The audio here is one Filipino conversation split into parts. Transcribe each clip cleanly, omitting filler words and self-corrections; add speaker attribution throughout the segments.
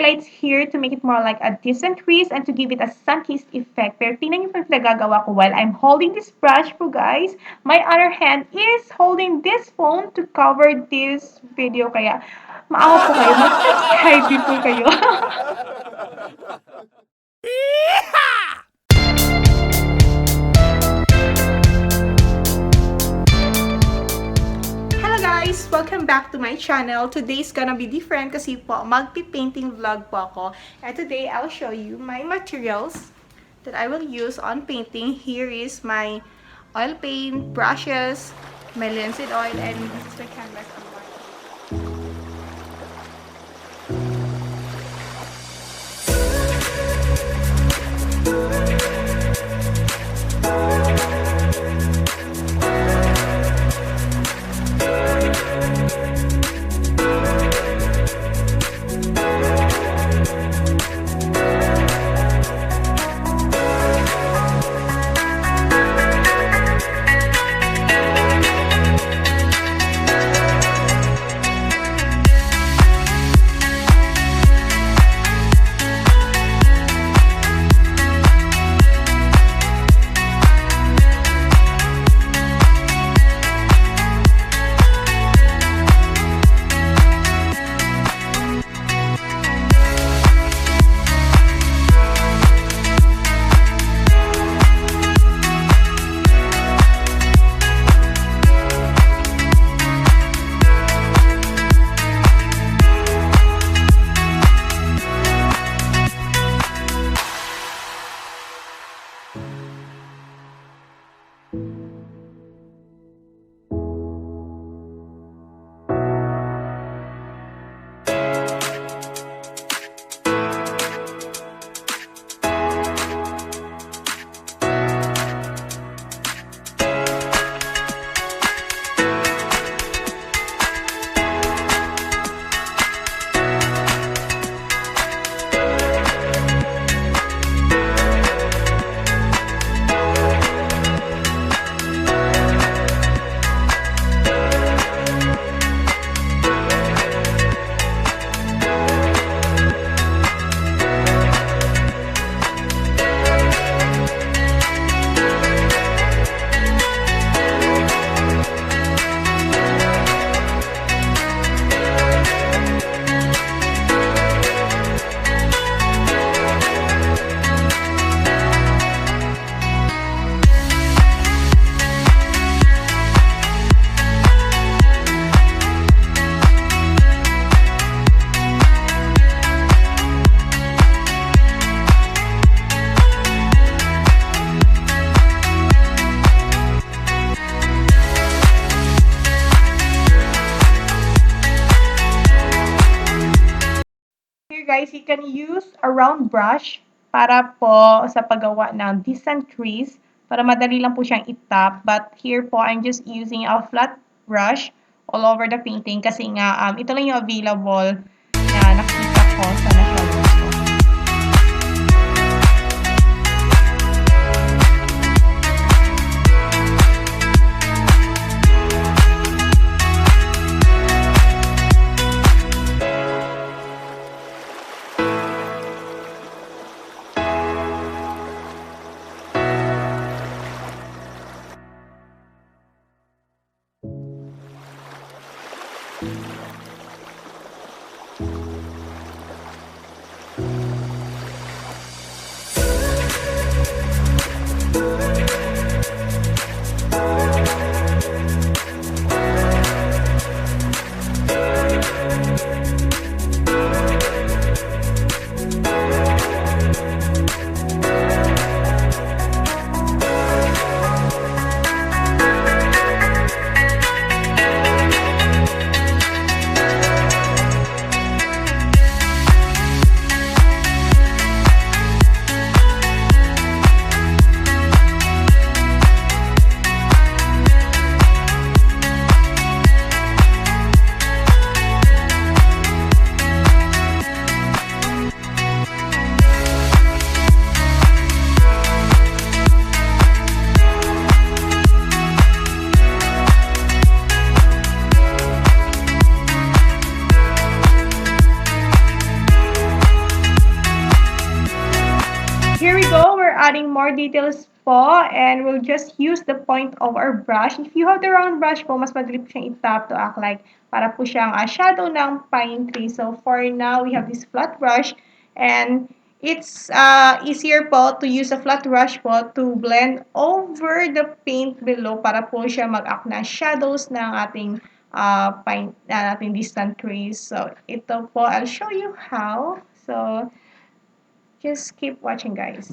Speaker 1: highlights here to make it more like a decent crease and to give it a sun-kissed effect. Pero tingnan niyo po yung nagagawa ko while I'm holding this brush po guys. My other hand is holding this phone to cover this video. Kaya maawa po kayo. Mag-subscribe din po kayo. Guys, welcome back to my channel. Today's gonna be different kasi po magpi-painting vlog po ako. And today, I'll show you my materials that I will use on painting. Here is my oil paint, brushes, my linseed oil, and this is my canvas on white. Guys, you can use a round brush para po sa paggawa ng decent crease para madali lang po siyang itap. But here po, I'm just using a flat brush all over the painting kasi nga ito lang yung available na nakita ko sa national ko. we're adding more details po, and we'll just use the point of our brush. If you have the round brush po, mas madali po siyang itap to act like para po siyang shadow ng pine tree. So for now, we have this flat brush, and it's easier po to use a flat brush po to blend over the paint below para po siya mag-act na shadows ng ating ating distant trees. So ito po, I'll show you how. So just keep watching, guys.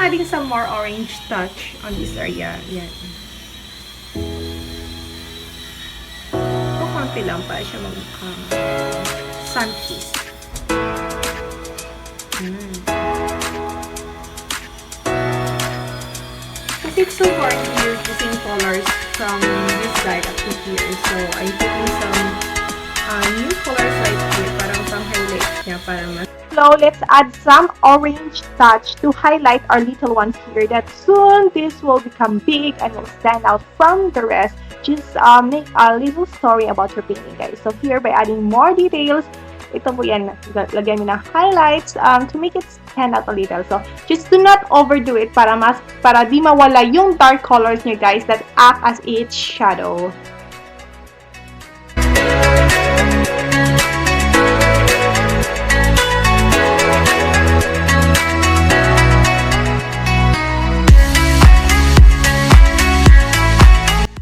Speaker 1: Adding some more orange touch on this area. Yan. So, konti lang para siya mag-mukhang sun kiss. Kasi it's so hard to use the same colors from this side up to here. So, I'm putting some new colors right here. Parang pang-highlight niya. Para mas
Speaker 2: Now, let's add some orange touch to highlight our little ones here, that soon this will become big and will stand out from the rest. Just make a little story about your painting, guys. So here, by adding more details, ito po yan, lagyan mo ng highlights to make it stand out a little. So just do not overdo it para di mawala yung dark colors niyo, guys, that act as its shadow.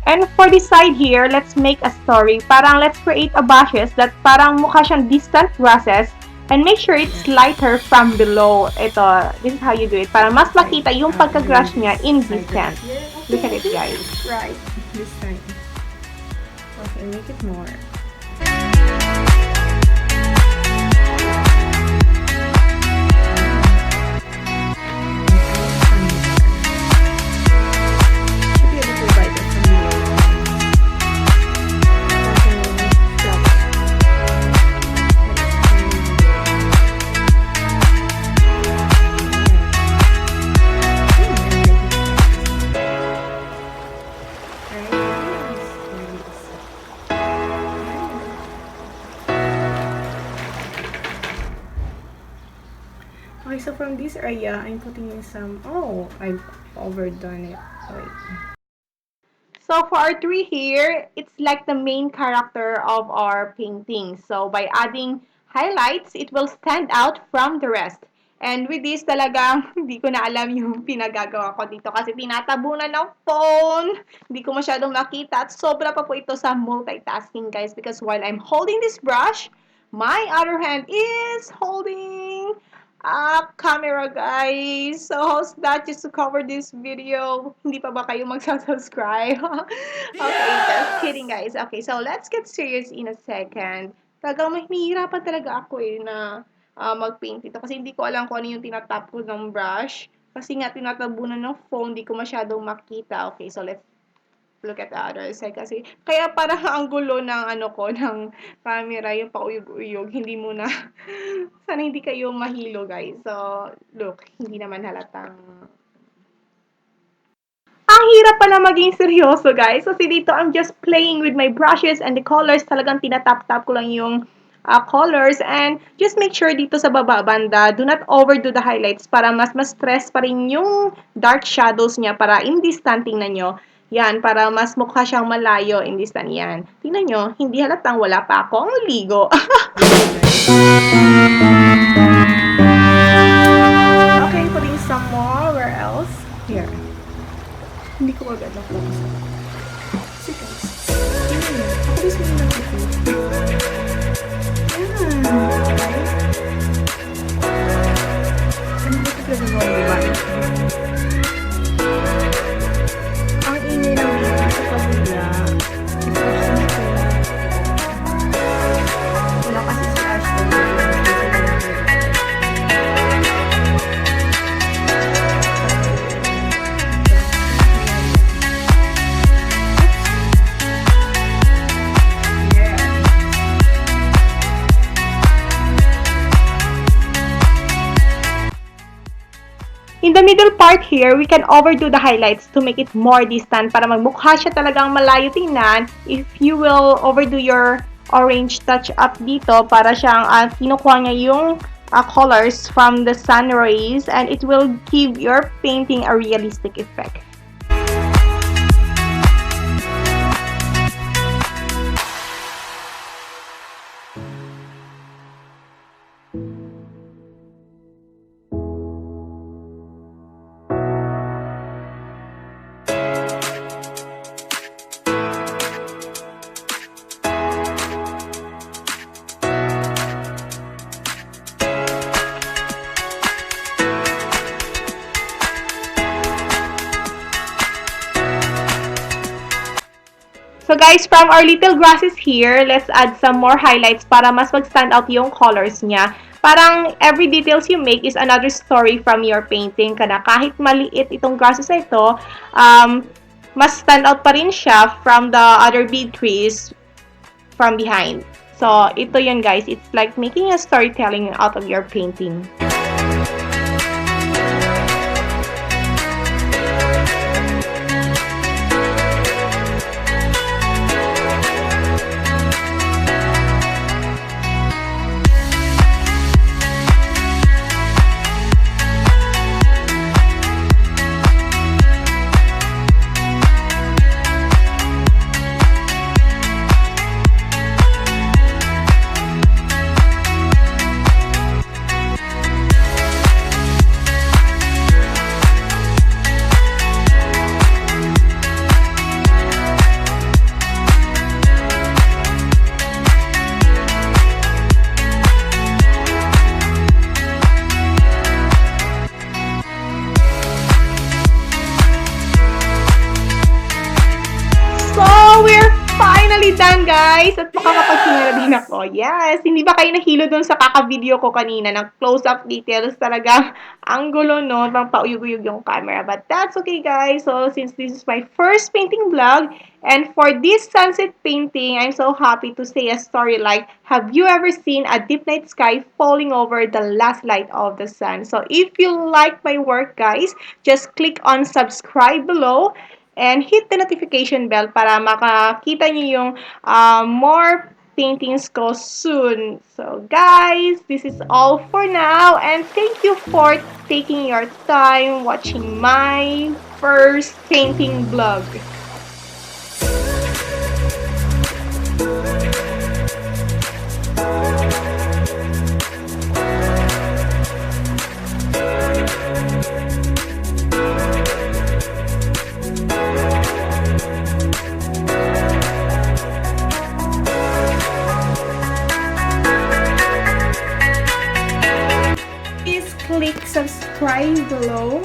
Speaker 2: And for this side here, let's make a story. Parang let's create a bushes that parang mukha siyang distant grasses And make sure it's lighter from below. Ito, this is how you do it. Para mas makita yung pagka-brush niya in distance. Look at it, guys.
Speaker 1: Right. This time. Okay, make it more. Okay, so from this area, I'm putting in some, oh, I've overdone it. Wait.
Speaker 2: So for our tree here, it's like the main character of our painting. So by adding highlights, it will stand out from the rest. And with this talagang hindi ko na alam yung pinagagawa ko dito kasi tinatabunan ng phone. Hindi ko masyadong makita at sobra pa po ito sa multitasking, guys, because while I'm holding this brush, my other hand is holding camera, guys. So, how's that just to cover this video? Hindi pa ba kayo magsasubscribe? Okay, just kidding, guys. Okay, so let's get serious in a second. Talagang mahihirapan talaga ako na mag-paint ito kasi hindi ko alam kung ano yung tinatap ko ng brush. Kasi nga tinatabunan ng phone, hindi ko masyadong makita. Okay, so let's look at the other side kasi kaya parang ang gulo ng ano ko ng camera yung pauyog-uyog hindi muna sana hindi kayo mahilo, guys. So look, hindi naman halatang ang hirap pala maging seryoso, guys. Kasi dito, I'm just playing with my brushes and the colors. Talagang tinatap-tap ko lang yung colors. And just make sure dito sa baba banda, do not overdo the highlights para mas stress pa rin yung dark shadows niya para in distant, tingnan nyo. Yan, para mas mukha siyang malayo in distant. Yan. Tingnan nyo, hindi halatang wala pa akong ligo.
Speaker 1: Okay, putting some more. Where else? Here. Hindi ko agad na-focus. See, guys. Ako gusto mo lang ito. Right? Ano ba ito gagawa, diba? Ang ingay ng video sa kabila. Wala kasi si Ashton.
Speaker 2: In the middle part here, we can overdo the highlights to make it more distant para magmukha siya talagang malayo tingnan. If you will overdo your orange touch up dito para siyang kinukuha niya yung colors from the sun rays and it will give your painting a realistic effect. So guys, from our little grasses here, let's add some more highlights para mas mag-stand out yung colors niya. Parang every details you make is another story from your painting. Kana kahit maliit itong grasses na ito, mas stand out pa rin siya from the other big trees from behind. So ito yun, guys. It's like making a storytelling out of your painting.
Speaker 1: done, guys. At makakapaghinga na din ako. Yes, hindi ba kayo nahilo dun sa kaka-video ko kanina ng close-up details? Talagang ang gulo no, pang pauyog-uyog yung camera. But that's okay, guys. So, since this is my first painting vlog, and for this sunset painting, I'm so happy to say a story like, have you ever seen a deep night sky falling over the last light of the sun? So, if you like my work, guys, just click on subscribe below and hit the notification bell para makakita niyo yung more paintings ko soon. So guys, this is all for now and thank you for taking your time watching my first painting vlog. Please click subscribe below